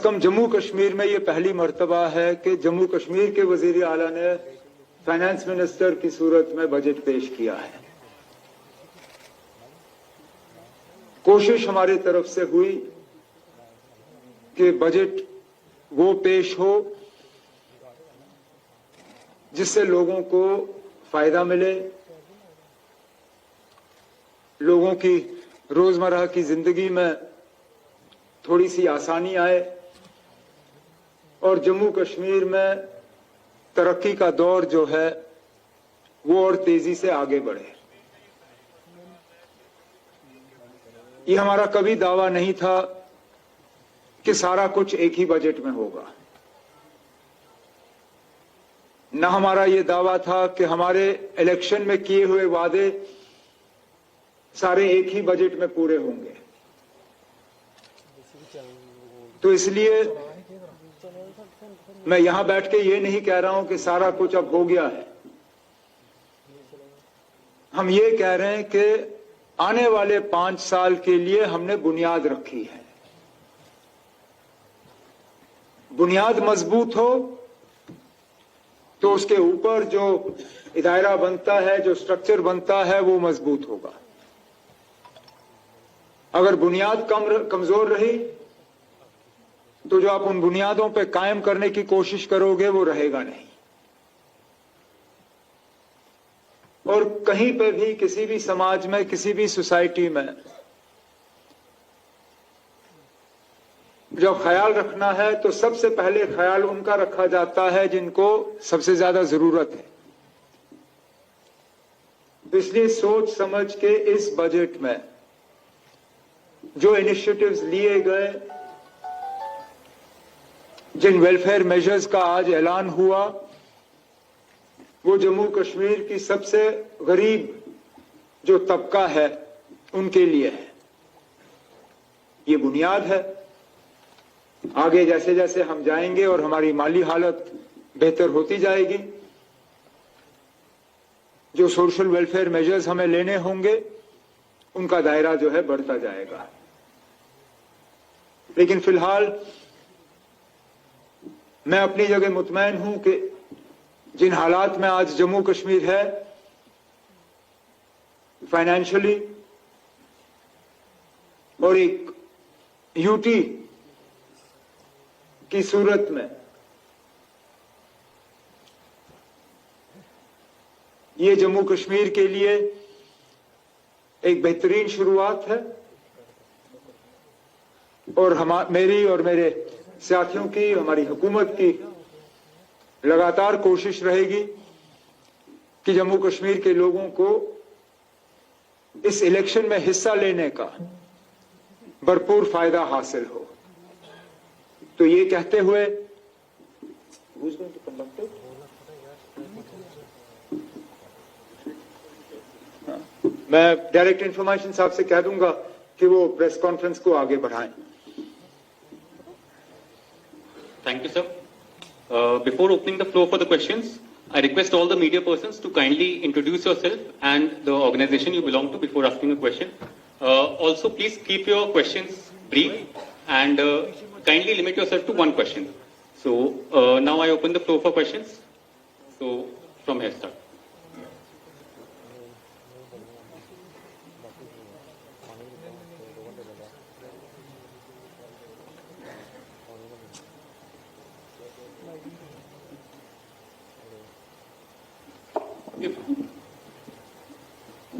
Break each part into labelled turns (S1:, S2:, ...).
S1: कम जम्मू कश्मीर में ये पहली मर्तबा है कि जम्मू कश्मीर के वजीर आला ने फाइनेंस मिनिस्टर की सूरत में बजट पेश किया है। कोशिश हमारी तरफ से हुई कि बजट वो पेश हो जिससे लोगों को फायदा मिले, लोगों की रोजमर्रा की जिंदगी में थोड़ी सी आसानी आए और जम्मू कश्मीर में तरक्की का दौर जो है वो और तेजी से आगे बढ़े। ये हमारा कभी दावा नहीं था कि सारा कुछ एक ही बजट में होगा। न हमारा ये दावा था कि हमारे इलेक्शन में किए हुए वादे सारे एक ही बजट में पूरे होंगे। तो इसलिए मैं यहां बैठ के ये नहीं कह रहा हूं कि सारा कुछ अब हो गया है। हम ये कह रहे हैं कि आने वाले 5 साल के लिए हमने बुनियाद रखी है। बुनियाद मजबूत हो तो उसके ऊपर जो दायरा बनता है, जो स्ट्रक्चर बनता है, वो मजबूत होगा। अगर बुनियाद कमजोर रही तो जो आप उन बुनियादों पर कायम करने की कोशिश करोगे वो रहेगा नहीं। और कहीं पे भी, किसी भी समाज में, किसी भी सोसाइटी में जब ख्याल रखना है तो सबसे पहले ख्याल उनका रखा जाता है जिनको सबसे ज्यादा जरूरत है। तो इसलिए सोच समझ के इस बजट में जो इनिशिएटिव्स लिए गए, जिन वेलफेयर मेजर्स का आज ऐलान हुआ, वो जम्मू कश्मीर की सबसे गरीब जो तबका है उनके लिए है। ये बुनियाद है। आगे जैसे जैसे हम जाएंगे और हमारी माली हालत बेहतर होती जाएगी, जो सोशल वेलफेयर मेजर्स हमें लेने होंगे उनका दायरा जो है बढ़ता जाएगा। लेकिन फिलहाल मैं अपनी जगह मुतमैन हूं कि जिन हालात में आज जम्मू कश्मीर है फाइनेंशियली, और एक यूटी की सूरत में, ये जम्मू कश्मीर के लिए एक बेहतरीन शुरुआत है। और मेरी और मेरे साथियों की, हमारी हुकूमत की लगातार कोशिश रहेगी कि जम्मू कश्मीर के लोगों को इस इलेक्शन में हिस्सा लेने का भरपूर फायदा हासिल हो। तो ये कहते हुए मैं डायरेक्ट इंफॉर्मेशन साहब से कह दूंगा कि वो प्रेस कॉन्फ्रेंस को आगे बढ़ाएं।
S2: Thank you, sir. Before opening the floor for the questions, I request all the media persons to kindly introduce yourself and the organization you belong to before asking a question. Also, please keep your questions brief and kindly limit yourself to one question. So, now I open the floor for questions. So, from here, start.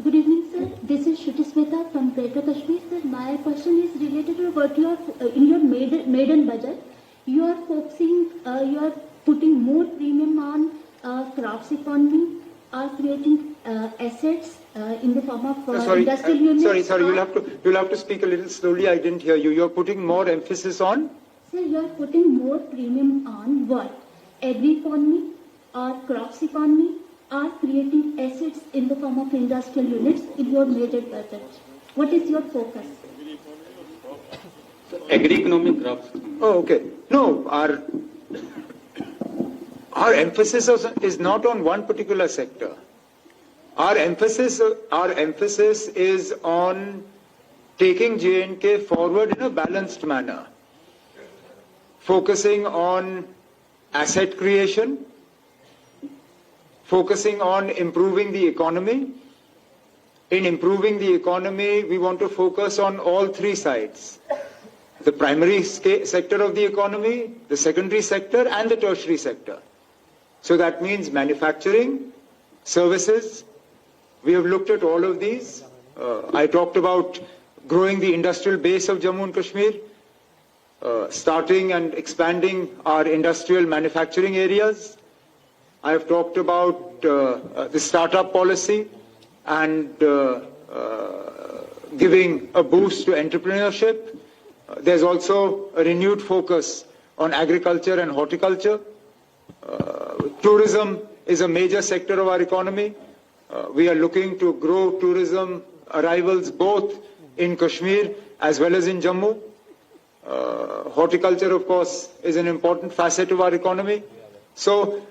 S3: Good evening, sir. This is Shruti Smita from Greater Kashmir. Sir, my question is related to what you are in your maiden budget. You are focusing, you are putting more premium on crafts economy, are creating assets in the form of industrial units.
S1: Sorry. You'll have to speak a little slowly. I didn't hear you. You are putting more emphasis on.
S3: Sir, you are putting more premium on what? Agri economy or crops economy? Are creating assets in the form of industrial units in your major budget. What is your focus?
S2: Agri-economic crops.
S1: Oh, okay. No, our emphasis is not on one particular sector. Our emphasis is on taking J&K forward in a balanced manner. focusing on asset creation, focusing on improving the economy. In improving the economy, we want to focus on all three sides: the primary sector of the economy, the secondary sector, and the tertiary sector. So that means manufacturing, services. We have looked at all of these. I talked about growing the industrial base of Jammu and Kashmir, starting and expanding our industrial manufacturing areas. I have talked about the startup policy and giving a boost to entrepreneurship. There's also a renewed focus on agriculture and horticulture. Tourism is a major sector of our economy. We are looking to grow tourism arrivals both in Kashmir as well as in Jammu. Horticulture, of course, is an important facet of our economy. So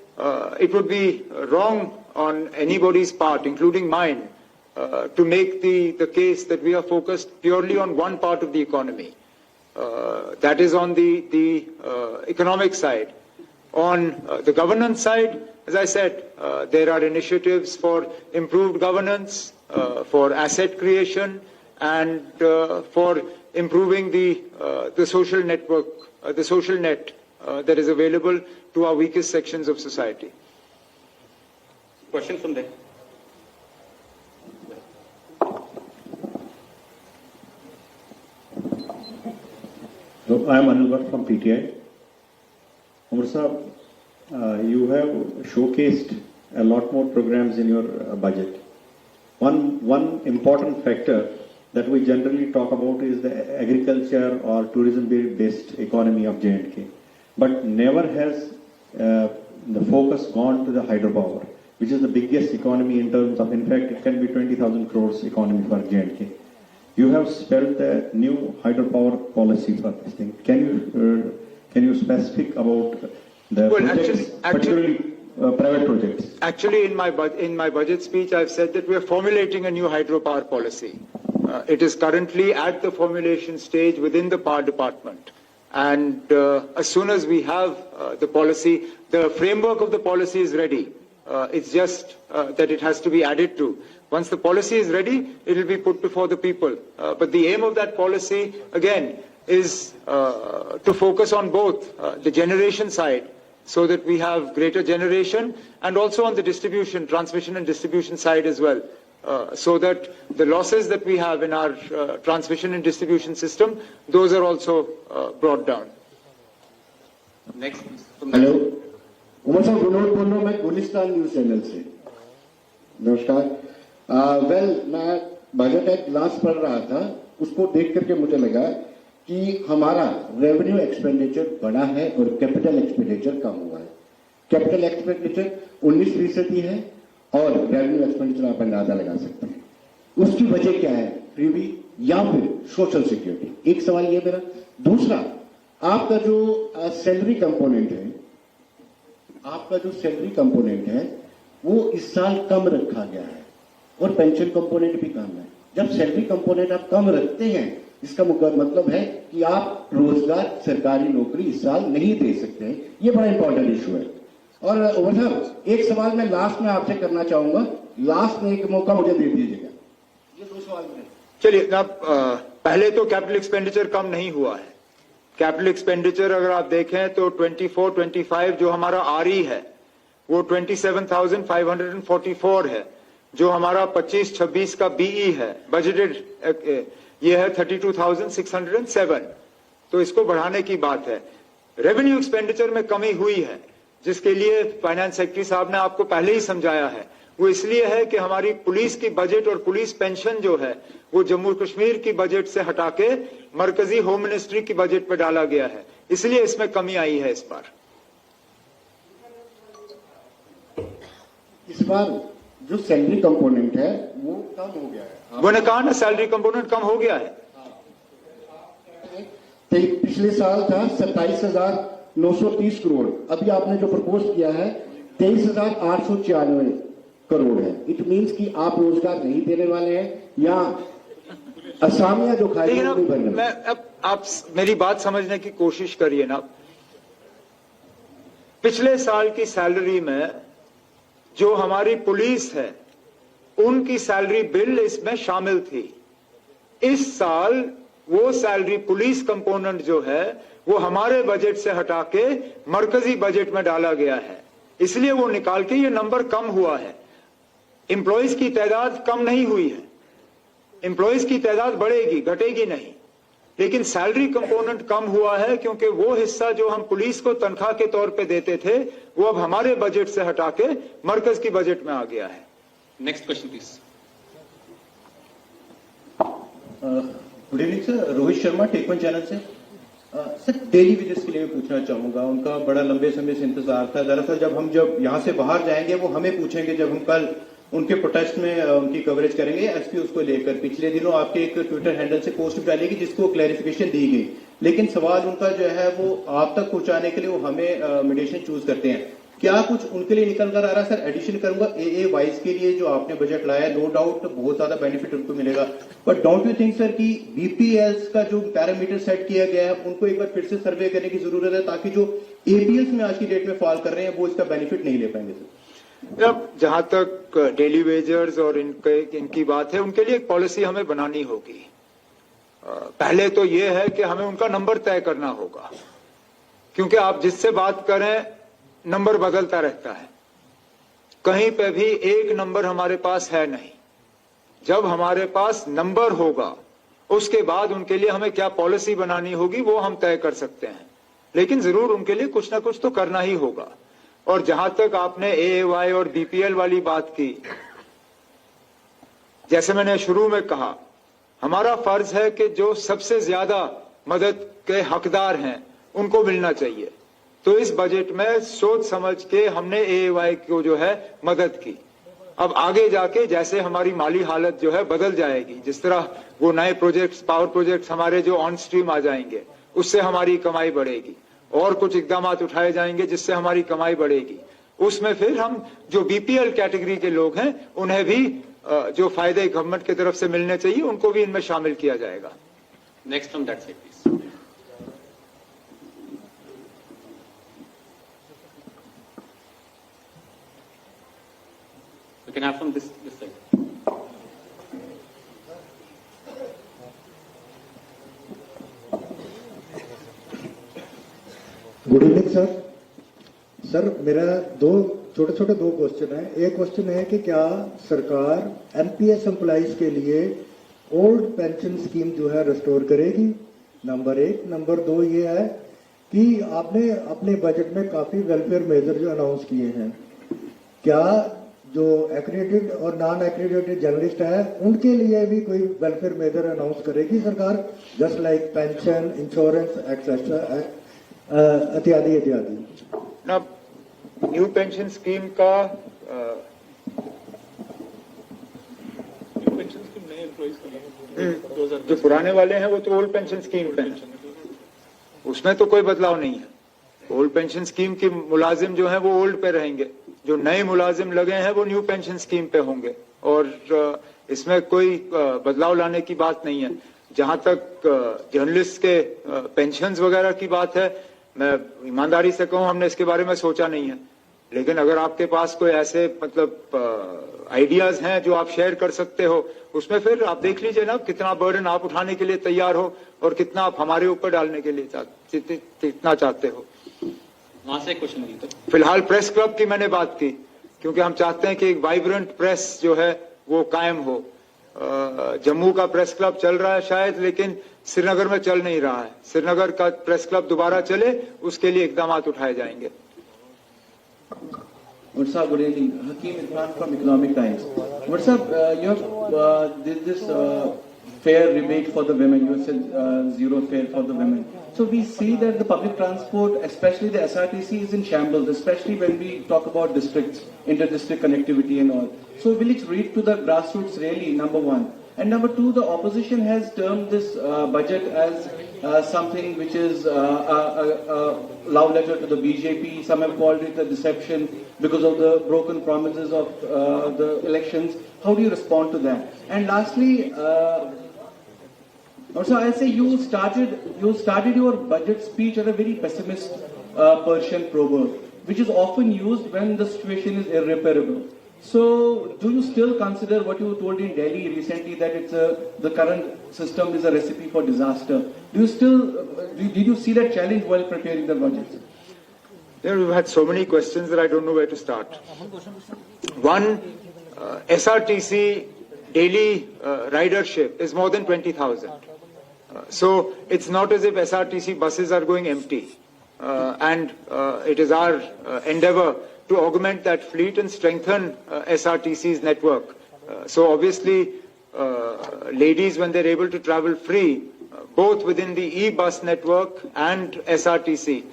S1: it would be wrong on anybody's part, including mine, to make the case that we are focused purely on one part of the economy. That is on the economic side. On the governance side, as I said, there are initiatives for improved governance, for asset creation, and for improving the social network, the social net that is available to our weakest sections of society.
S2: Question from there.
S4: So I am Anil Bhatt from PTI. Umar Sahab, you have showcased a lot more programs in your budget. One important factor that we generally talk about is the agriculture or tourism-based economy of J&K. But never has the focus gone to the hydropower, which is the biggest economy in terms of, in fact, it can be 20,000 crores economy for J&K. You have spelled the new hydropower policy for this thing. Can you specific about the projects, particularly private projects?
S1: Actually, in my budget speech, I've said that we are formulating a new hydropower policy. It is currently at the formulation stage within the Power Department. And as soon as we have the policy, the framework of the policy is ready. It's just that it has to be added to. Once the policy is ready, it will be put before the people. But the aim of that policy, again, is to focus on both the generation side, so that we have greater generation, and also on the distribution, transmission and distribution side as well, so that the losses that we have in our transmission and distribution system, those are also brought down.
S2: Next.
S5: Hello, Umar साहब विनोद बोल रहा हूँ मैं Gulistan news channel से। नमस्कार। मैं budget act last पढ़ रहा था, उसको देख करके मुझे लगा कि हमारा रेवेन्यू एक्सपेंडिचर बढ़ा है और कैपिटल एक्सपेंडिचर कम हुआ है। कैपिटल एक्सपेंडिचर 19% है और रेवेन्यू एक्सपेंडिचर आप अंदाजा लगा सकते हैं। उसकी वजह क्या है? फ्रीबी या फिर सोशल सिक्योरिटी? एक सवाल ये मेरा। दूसरा, आपका जो सैलरी कंपोनेंट है, वो इस साल कम रखा गया है और पेंशन कंपोनेंट भी कम है। जब सैलरी कंपोनेंट आप कम रखते हैं, इसका मतलब है कि आप रोजगार, सरकारी नौकरी इस साल नहीं दे सकते हैं। ये बड़ा इंपॉर्टेंट इशू है। और उमर साहब, एक सवाल मैं लास्ट में आपसे करना चाहूंगा, लास्ट में एक मौका मुझे दे दीजिएगा। ये 2 सवाल मेरे।
S1: चलिए, पहले तो कैपिटल एक्सपेंडिचर कम नहीं हुआ है। कैपिटल एक्सपेंडिचर अगर आप देखें तो 24-25 जो हमारा आरई है, वो 27,544 है। जो हमारा 25-26 का बीई है, बजटेड, ये है 32,607। तो इसको बढ़ाने की बात है। रेवेन्यू एक्सपेंडिचर में कमी हुई है, जिसके लिए फाइनेंस सेक्रेटरी साहब ने आपको पहले ही समझाया है। वो इसलिए है कि हमारी पुलिस की बजट और पुलिस पेंशन जो है, वो जम्मू कश्मीर की बजट से हटा के मरकजी होम मिनिस्ट्री की बजट में डाला गया है, इसलिए इसमें कमी आई है इस बार।
S5: इस बार जो सैलरी कंपोनेंट है वो कम हो गया है।
S1: मैंने कहा ना, सैलरी कंपोनेंट कम हो गया है।
S5: पिछले साल था 27,930 करोड़, अभी आपने जो प्रपोज किया है 23,896 करोड़ है। इट मींस कि आप रोजगार नहीं देने वाले हैं या असामियां जो खाई
S1: अब आप मेरी बात समझने की कोशिश करिए ना। पिछले साल की सैलरी में जो हमारी पुलिस है उनकी सैलरी बिल इसमें शामिल थी। इस साल वो सैलरी पुलिस कंपोनेंट जो है वो हमारे बजट से हटा के मरकजी बजट में डाला गया है, इसलिए वो निकाल के ये नंबर कम हुआ है। एम्प्लॉइज की तादाद कम नहीं हुई है, एम्प्लॉइज की तादाद बढ़ेगी, घटेगी नहीं, लेकिन सैलरी कंपोनेंट कम हुआ है क्योंकि वो हिस्सा जो हम पुलिस को तनख्वाह के तौर पे देते थे वो अब हमारे बजट से हटा के मरकज की बजट में आ गया है।
S2: Next question, please.
S4: Good evening sir, Rohit Sharma take one channel से। सर डेली वेजेस के लिए मैं पूछना चाहूंगा, उनका बड़ा लंबे समय से इंतजार था। दरअसल जब यहाँ से बाहर जाएंगे वो हमें पूछेंगे जब हम कल उनके प्रोटेस्ट में उनकी कवरेज करेंगे एसपी उसको लेकर। पिछले दिनों आपके एक ट्विटर हैंडल से पोस्ट डालेगी जिसको क्लैरिफिकेशन दी गई, लेकिन सवाल उनका जो है वो आप तक पहुंचाने के लिए वो हमें मीडिएशन चूज करते हैं। क्या कुछ उनके लिए निकल कर आ रहा है? सर एडिशन करूंगा ए वाइज के लिए जो आपने बजट लाया है, नो डाउट बहुत ज्यादा बेनिफिट उनको मिलेगा, but don't you think sir कि बीपीएल्स का जो पैरामीटर सेट किया गया है उनको एक बार फिर से सर्वे करने की जरूरत है ताकि जो एपीएल्स में आज की डेट में फॉल कर रहे हैं वो इसका बेनिफिट नहीं ले पाएंगे सर?
S1: अब जहां तक डेली वेजर्स और इनकी बात है, उनके लिए एक पॉलिसी हमें बनानी होगी। पहले तो ये है कि हमें उनका नंबर तय करना होगा, क्योंकि आप जिससे बात करें नंबर बदलता रहता है, कहीं पे भी एक नंबर हमारे पास है नहीं। जब हमारे पास नंबर होगा उसके बाद उनके लिए हमें क्या पॉलिसी बनानी होगी वो हम तय कर सकते हैं, लेकिन जरूर उनके लिए कुछ ना कुछ तो करना ही होगा। और जहां तक आपने एएवाई और बीपीएल वाली बात की, जैसे मैंने शुरू में कहा, हमारा फर्ज है कि जो सबसे ज्यादा मदद के हकदार हैं उनको मिलना चाहिए। तो इस बजट में सोच समझ के हमने एएवाई को जो है मदद की। अब आगे जाके जैसे हमारी माली हालत जो है बदल जाएगी, जिस तरह वो नए प्रोजेक्ट्स, पावर प्रोजेक्ट्स हमारे जो ऑन स्ट्रीम आ जाएंगे उससे हमारी कमाई बढ़ेगी, और कुछ इकदाम उठाए जाएंगे जिससे हमारी कमाई बढ़ेगी, उसमें फिर हम जो बीपीएल कैटेगरी के लोग हैं उन्हें भी जो फायदे गवर्नमेंट की तरफ से मिलने चाहिए उनको भी इनमें शामिल किया जाएगा।
S2: Next from that side, please. We can have from this side.
S6: Good evening sir. Sir मेरा दो छोटे क्वेश्चन है। एक क्वेश्चन है कि क्या सरकार एनपीएस एम्प्लॉइज के लिए ओल्ड पेंशन स्कीम जो है रिस्टोर करेगी, नंबर एक। नंबर दो ये है कि आपने अपने बजट में काफी वेलफेयर मेजर जो अनाउंस किए हैं, क्या जो एक्रेडिटेड और नॉन एक्रेडिटेड जर्नलिस्ट है उनके लिए भी कोई वेलफेयर मेजर अनाउंस करेगी सरकार, just like pension, insurance etcetera इत्यादि इत्यादि?
S1: ना, न्यू पेंशन स्कीम का जो पुराने वाले हैं वो तो ओल्ड पेंशन स्कीम पे हैं, उसमें तो कोई बदलाव नहीं है। ओल्ड पेंशन स्कीम के मुलाजिम जो हैं वो ओल्ड पे रहेंगे, जो नए मुलाजिम लगे हैं वो न्यू पेंशन स्कीम पे होंगे, और इसमें कोई बदलाव लाने की बात नहीं है। जहां तक जर्नलिस्ट के पेंशन्स वगैरह की बात है, मैं ईमानदारी से कहूं हमने इसके बारे में सोचा नहीं है, लेकिन अगर आपके पास कोई ऐसे मतलब आइडियाज हैं जो आप शेयर कर सकते हो, उसमें फिर आप देख लीजिए ना कितना बर्डन आप उठाने के लिए तैयार हो और कितना आप हमारे ऊपर डालने के लिए कितना चाहते हो।
S2: वहां से क्वेश्चन नहीं तो
S1: फिलहाल प्रेस क्लब की मैंने बात की, क्योंकि हम चाहते हैं कि एक वाइब्रेंट प्रेस जो है वो कायम हो। जम्मू का प्रेस क्लब चल रहा है शायद, लेकिन श्रीनगर में चल नहीं रहा है। श्रीनगर का प्रेस क्लब दोबारा चले उसके लिए इकदाम उठाए जाएंगे।
S7: What's up, good evening. Hakeem Imran from Economic Times. What's up, you have did this fare rebate for the women. You said zero fare for the women. So we see that the public transport, especially the SRTC, is in shambles, especially when we talk about districts, inter-district connectivity and all. So will it reach to the grassroots really, number one? And number two, the opposition has termed this budget as something which is a love letter to the BJP. Some have called it a deception because of the broken promises of the elections. How do you respond to that? And lastly, also I'll say you started your budget speech at a very pessimist Persian proverb. which is often used when the situation is irreparable. So, do you still consider what you told in Delhi recently, that it's the current system is a recipe for disaster? Do you still, did you see that challenge while preparing the budget?
S1: You know, we've had so many questions that I don't know where to start. One, SRTC daily ridership is more than 20,000. So it's not as if SRTC buses are going empty. And it is our endeavor to augment that fleet and strengthen SRTC's network. So obviously, ladies, when they're able to travel free, both within the e-bus network and SRTC,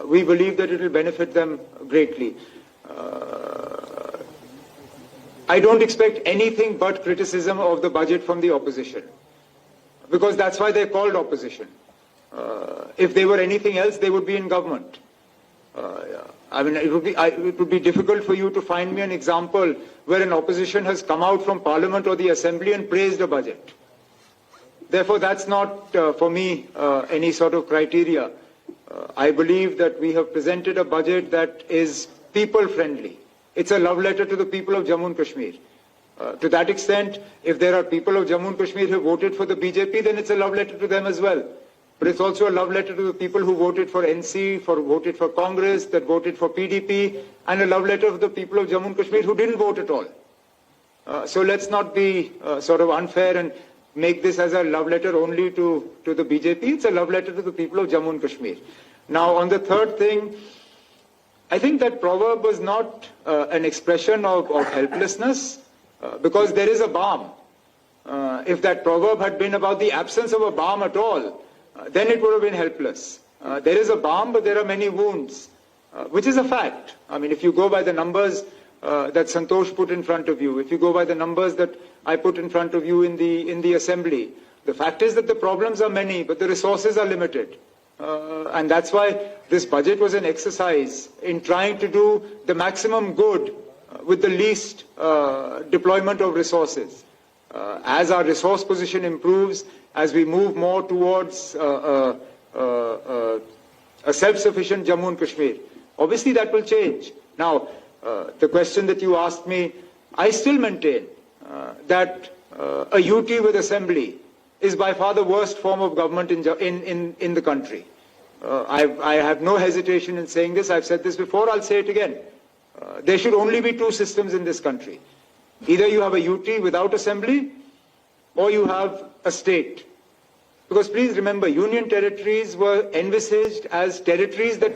S1: we believe that it will benefit them greatly. I don't expect anything but criticism of the budget from the opposition, because that's why they're called opposition. If they were anything else, they would be in government. I mean, it would be difficult for you to find me an example where an opposition has come out from Parliament or the Assembly and praised a budget. Therefore, that's not, for me, any sort of criteria. I believe that we have presented a budget that is people-friendly. It's a love letter to the people of Jammu and Kashmir. To that extent, if there are people of Jammu and Kashmir who voted for the BJP, then it's a love letter to them as well. But it's also a love letter to the people who voted for NC, voted for Congress, that voted for PDP, and a love letter to the people of Jammu and Kashmir who didn't vote at all. So let's not be sort of unfair and make this as a love letter only to the BJP. It's a love letter to the people of Jammu and Kashmir. Now, on the third thing, I think that proverb was not an expression of helplessness, because there is a balm. If that proverb had been about the absence of a balm at all, then it would have been helpless. There is a balm, but there are many wounds, which is a fact. I mean, if you go by the numbers that Santosh put in front of you, if you go by the numbers that I put in front of you in the assembly, the fact is that the problems are many, but the resources are limited. And that's why this budget was an exercise in trying to do the maximum good with the least deployment of resources. As our resource position improves, as we move more towards a self-sufficient Jammu and Kashmir, obviously that will change. Now, the question that you asked me, I still maintain that a UT with assembly is by far the worst form of government in the country. I have no hesitation in saying this. I've said this before, I'll say it again. There should only be two systems in this country. Either you have a UT without assembly, or you have a state. Because please remember, union territories were envisaged as territories that